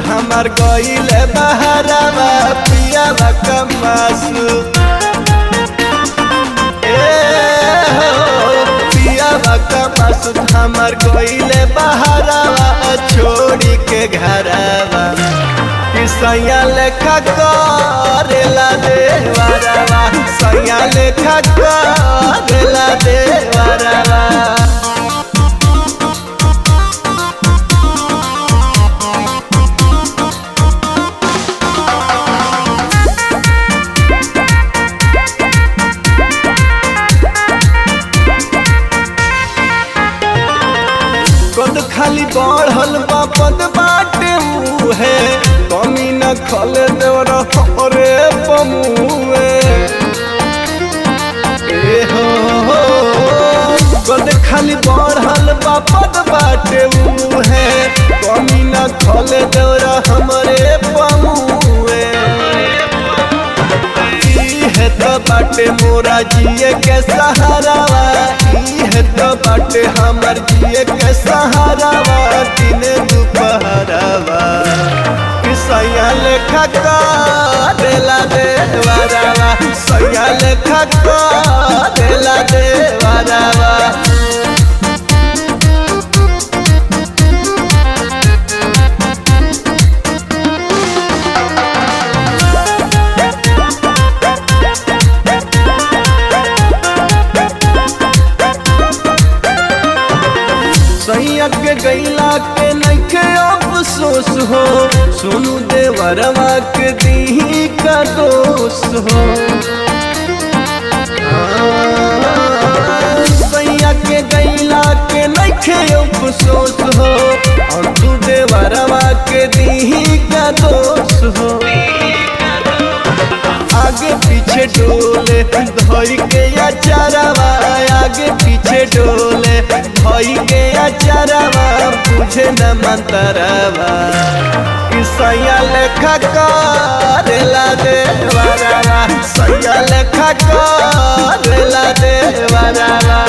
हमार गईले बहरावा पियावा कमासु पियावा कमासु हमार गईले बहरावा छोड़ी के घरावा सैया लेखा करेला देवरावा सैया लेखा करेला देवरावा। कद खाली बढ़ल बा पद बाटे है कमी न खल देवर हमरे पमुए हो कद खाली बढ़ल बा पद बाटे है कमी न खल देवर हमरे पमुए है तो बाटे मोरा जिए के सहारावा है तो बाटे हमर जिए के सहारावा दिन दुपहरावा सैया लेखा करेला देवरावा सैया लेखा करेला देवरावा। सैया के गैला के नइखे अफसोस हो सोनू देवरवा के दी का दोष हो सैया के गैला के नइखे अफसोस हो और तू देवरवा के दी का दोष हो आगे पीछे डोले धोई के अचारवा आगे पीछे डोले धोई के अचारवा बुझे न मंतरवा सैया लेखा करेला देवरावा सैया लेखा करेला देवरावा।